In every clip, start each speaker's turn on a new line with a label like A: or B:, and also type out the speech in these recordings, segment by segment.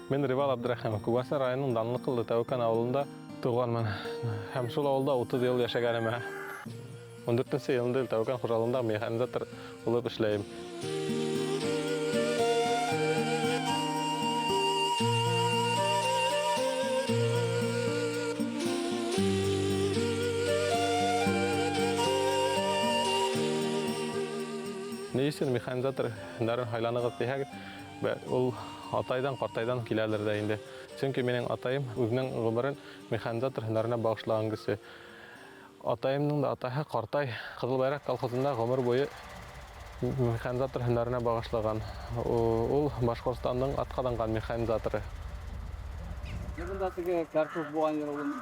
A: Мен Ревал Абдрахимов, Кубаса районының Данлықылы Тәуекан ауылында туғанмын. Һәм шул ауылда 30 ел яшәгәнем. 14 елында Тәуекан хужалығында механизатор булып эшләйм. Ни өчен механизатор һөнәрен хайланыгыз дисәк, ул атайдан, картайдан киләлер дә инде. Чөнки минең атайым үзенең гомерен механизатор һөнәренә багышлаган кеше. Атайымның да атаһы картай Кызыл Байрак колхозында гомер буе механизатор һөнәренә багышлаган. Ул Башкортстанның атказанган механизаторы.
B: Бunda теге картуш булган елын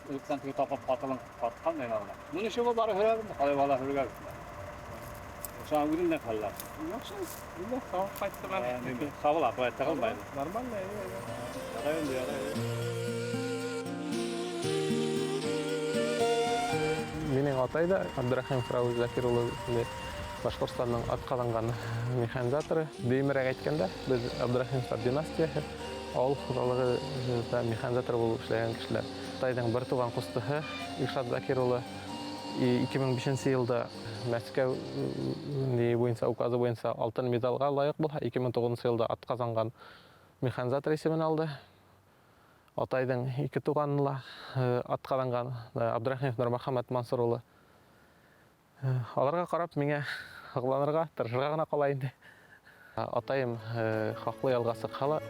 B: өлкән теге тапап катылын каткан менә. Моны шуга бары хөрәгем, калай бала хөрәгем. Шаң үзендә хәлләр. Яхшы, үзендә сау кайттылар. Савыл апа тагылмайды. Нормально.
A: Минең атай да Абдрахимов Рауил Закир улы Башкортстанның атказанган механизаторы. Деймерәк әйткәндә, без Абдрахимовлар династиясе авыл хужалыгында механизатор булып эшләгән кешеләр. Атайның бер туган кустыһы Илшат Закир улы 2005 елда Мәскәү буенча указы буенча алтын медальга лайык булса, 2009 елда атказанган механизатор исемен алды. Атайның ике туганны атказанган Абдрахимов Нурмөхәммәд Мансур улы. Аларга карап миңа хыгланырга, тырышырга гына кала инде. Атайым хаклы ялгасы кала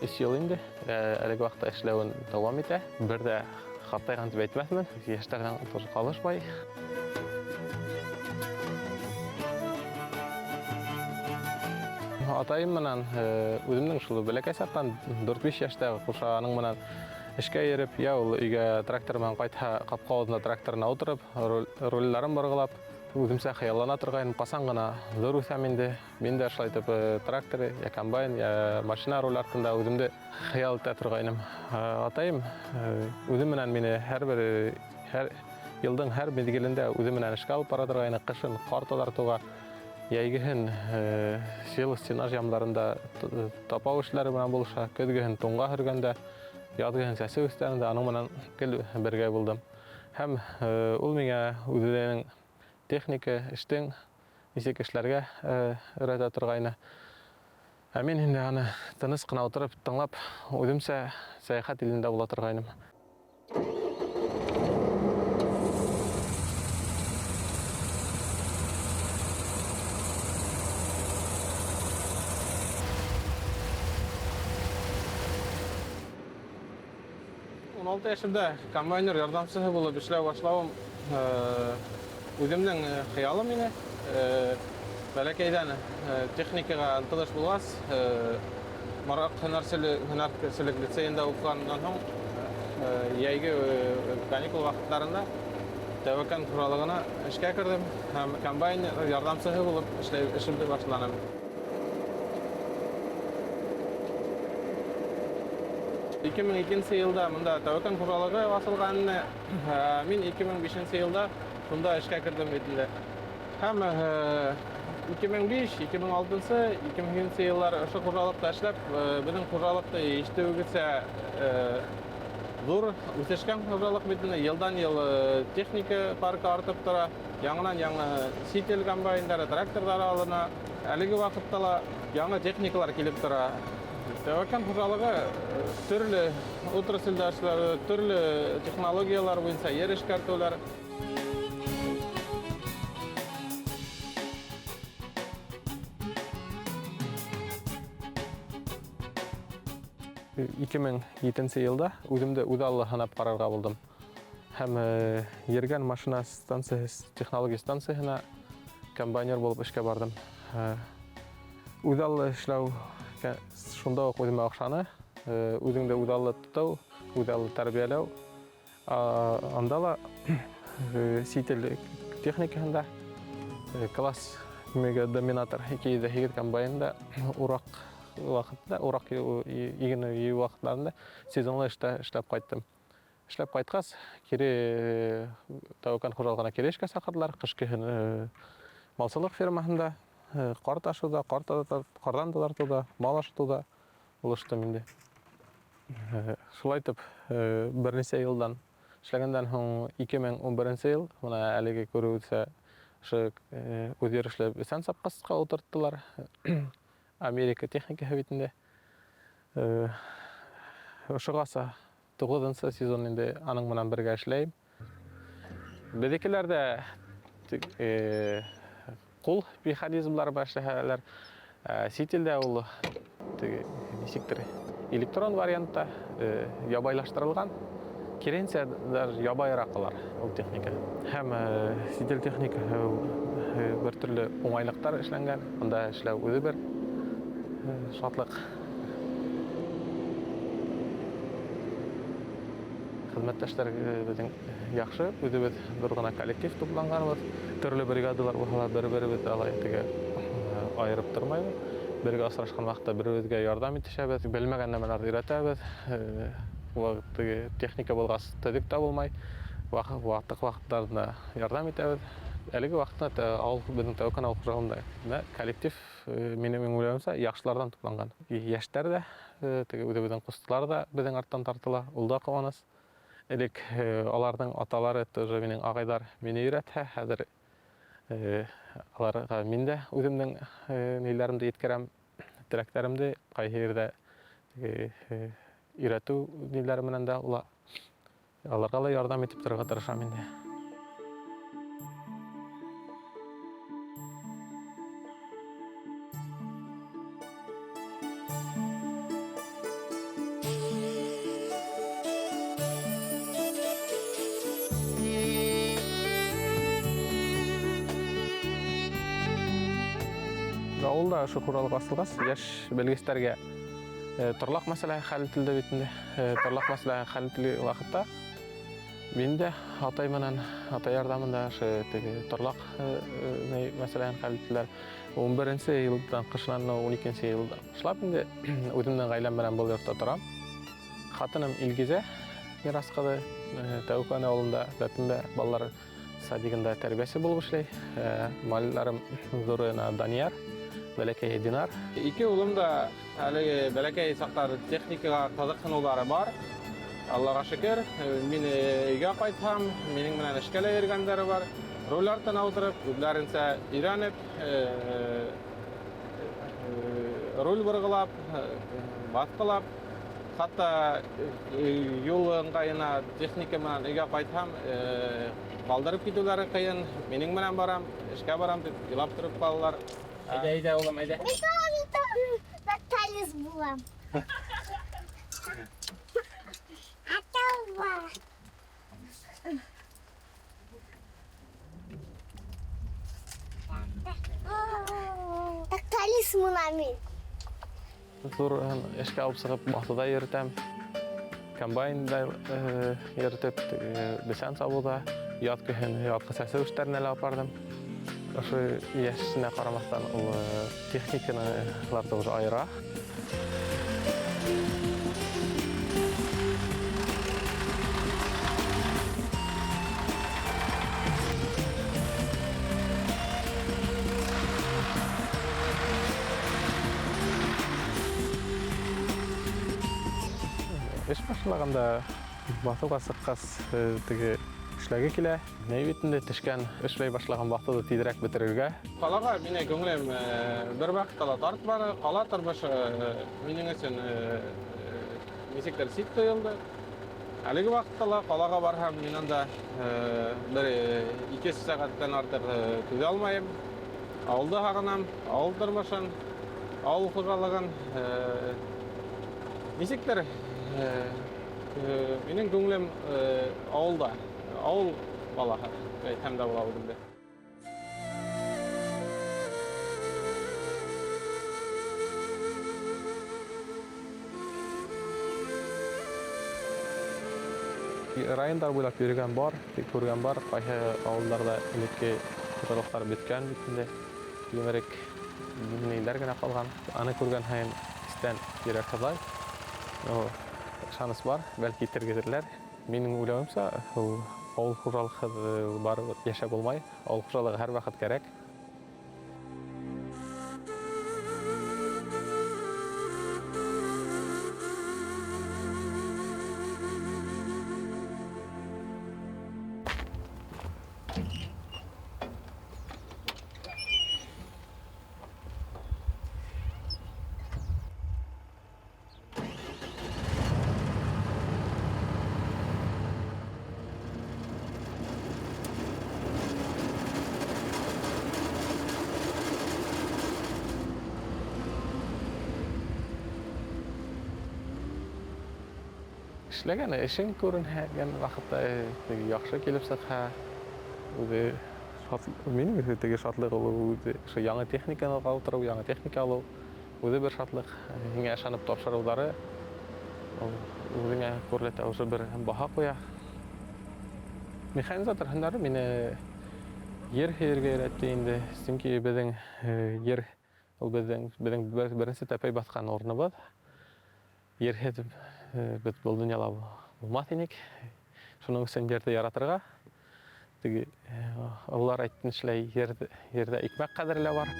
A: 3 ел инде. Әлеге вакытта эшләвен дәвам итә. Бер дә хатайган дип әйтмәсмен. Яшьтәгән туры калышмай. Атайым менән үземнең шул бәләкәй сактан 4-5 яшьтәге кушаның менән эшкә йөреп, я ул өйгә трактор белән кайтса, капка алдында тракторына утырып, рульләрен боргылап, үземсә хыяллана торган касан гына зур үсәм инде. Мин дә шулай итеп трактор, я комбайн, я машина руль артында үземдә хыял итә торганым. Атайым үзем менән мине һәр елның һәр мезгилендә үзем менән эшкә алып бара торган, кышын кар тазартуга, яйгыһын сел стенаж ямларында тапау эшләре белән булыша, көзгеһен туңга хөргәндә, язгыһын сәсе үстәрендә аның менән бергә булдым. Һәм ул миңа үзенең техника эштең ничек эшләргә өйрәтә торгайны. Мин инде аны тыныс кына утырып тыңлап, үземсә сәяхәт илендә була торгайным. Алты яшымда комбайнер ярдәмчесе булып эшләп башлавым үземнең хыялым иде. Бәләкәйдән техникага ынтылыш булгас, Марак һөнәрчелек лицейында укыганнан соң, яйгы каникул вакытларында Тәвекан хужалыгына эшкә кердем һәм комбайнер ярдәмчесе булып эшемне башладым. 2002 елда монда Тәвекан хужалыгы ачылганны, мин 2005 елда шунда эшкә кердем инде. Һәм 2005, 2006, 2007 еллар ошо хужалыкта эшләп, безнең хужалыкта ишетүгезсә зур үсешкән хужалык бит инде. Елдан-ел техника паркы артып тора, яңа сител комбайннары, тракторлар алына. Әлеге вакытта ла яңа техникалар килеп тора. Тәвекан хужалыгы төрле отрасльдәшләр, төрле технологиялар буенча ер эшкәртүләр. Ике мең 7 елда үземдә үҙаллы һанап карарга булдым. Һәм Ергән машина станциясе, технология станциясына комбайнер булып эшкә бардым. Үҙаллы эшләү шунда ук үземә охшаны. Үзеңдә үҙаллы тоту, үҙаллы тәрбияләү. Анда ла сител техникаһында класс доминатор 208 комбайнда урак вакытта, урак игене вакытларында сезонлы эшләп кайттым. Эшләп кайткас, кире Тәвекан хужалыгына кирешкә сакырдылар. Кышкы малчылык фермасында кар ташуда, кардан тазартуда, мал ашытуда булыштым инде. Шулай итеп, берничә елдан эшләгәндән һуң 2011 ел, менә әлеге күрүегезчә, ошо үзйөрешле бесән сапкасына утырттылар. Америка техникаһы битендә. Ошыгаса 9-нчы сезон инде аның менән бергә эшләйм. Безнекеләрдә кул механизмлары башлаһалар. Сителдә ул ничектер электрон вариантта ябайлаштырылган. Киренсә даже ябайрак алар ул техника. Һәм сител техника бер төрле уңайлыктар эшләнгән. Анда эшләү үзе бер шатлык. Хезмәттәшләр безнең яхшы, үзебез бер генә коллектив тупланганбыз. Төрле бригадалар булһалар, бер-беребез алай теге айырып тормайбыз. Бергә асрашкан вакытта бер-беребезгә ярдәм итешәбез, белмәгән нәмәләрне өйрәтәбез. Вакыты техника булгас, тәдик тә булмай. Вакытларда ярдәм итәбез. Әлеге вакытта авыл безнең тәвәккәл авыл хужалыгында коллектив минем уйлавымча яхшылардан тупланган. Яшьтәр дә, теге үзебезнең кустылар да безнең арттан тартыла. Ул да куаныс. Элек аларның аталары тоже минең агайлар мине өйрәтә. Хәзер аларга мин дә үземнең ниләремне yetkерәм, теләкләремне кайһы җирдә өйрәтү ниләре менән дә аларга да ярдәм итеп торырга тырышам инде. Авылда ошо хуралык асылгас, яшь белгечләргә торлак мәсьәлә хәл ителде бит инде. Торлак мәсьәлә хәл ителгән вакытта мин дә атай менән, атай ярдәмендә ошо теге торлак мәсьәләне хәл иттеләр. 11-нче елдан кышнан 12-нче елда эшләп инде үземнең гаиләм белән бу йортта торам. Хатыным Илгизә Мираскады Тәүкән авылында Бәтимбә балалар садигында тәрбиясе булып эшләй. Малларым Зурына Данияр, Бәләкәй Динар. Ике улым да әлеге бәләкәй сактар техникага кызыксынулары бар. Аллага шөкер, мин өйгә кайтсам, минең менән эшкә йөргәннәре бар. Роль артына утырып, үзләренчә өйрәнеп, роль быргылап, баскылап, хатта юл ыңгайына техника менән өйгә кайтсам, калдырып китүләре кыен. Минең менән барам, эшкә барам дип илап торып калалар. Әйдә, улым, әйдә.
C: Талис булам. Атава. Талис мунами.
A: Зур эшкә алып чыгып бахтада йөртәм. Комбайнда йөртеп, бесән сабуда, ят көһен, ят кысасы эшләренә алып бардым. Ошо яшенә карамастан ул техниканы уже айыра. Эш башлаганда басуга сыккас теге эшләге килә. Нәйбетендә төшкән эшләй башлаган вакытта тизрәк бетерергә. Калага мине күңелем бер вакытта тартмады. Кала тормышы минең өчен ничектер сит тоелды. Әлеге вакытта калага барһам, мин анда бер 2 сәгатьтән артык түзә алмаем. Авылда хагынам, авыл тормышын, авыл хуҗалыгын ничектер минең күңелем авылда. Авыл балаһы һәм дә була үземдә. Райондар буйлап йөргән бар, күргән бар, кайһы авылларда элекке хуҗалыклар биткән битендә. Юмерек ниләр генә калган. Аны күргән һәм истән йөрәк кызай. Шанс бар, бәлки тергезерләр. Минең уйлавымча, авыл хуҗалыгы бар яшәп булмай, авыл хуҗалыгы һәр вакыт кирәк. эшләгән, эшең күренһәгән вакытта теге яхшы килеп сыкһа, үзе минем өчен теге шатлык ул үзе шу яңа техниканы калтыру, яңа техника алу, үзе бер шатлык. Миңа ышанып тапшырулары ул үзеңә күрсәтә, уже бер баһа куя. Механизатор һөнәре мине ер һәйергә өйрәтте инде, чөнки безнең ер ул безнең беренче тәпәй баскан урыныбыз. Ер һәдеп без бу дөньяда булмас идек. Шуның өчен җирдә яратырга. Теге аллар әйтмешләй, ердә икмәк кадерле бар.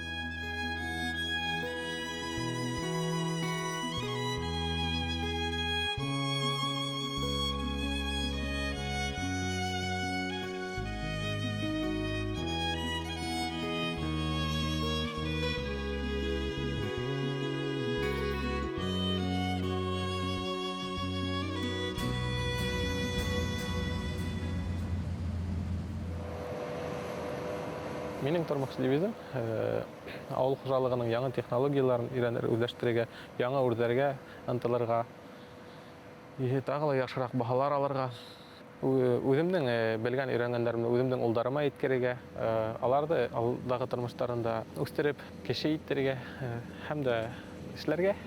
A: Минем тормыш девизим авыл хуҗалыгының яңа технологияларын өйрәнер, үзләштерергә, яңа үрдәргә ынтылырга, тагы ла яхшырак баһалар алырга, үземнең белгән өйрәнгәннәремне үземнең улдарыма иткерергә, аларды алдагы тормышларында үстереп, кеше иттерергә һәм дә эшләргә.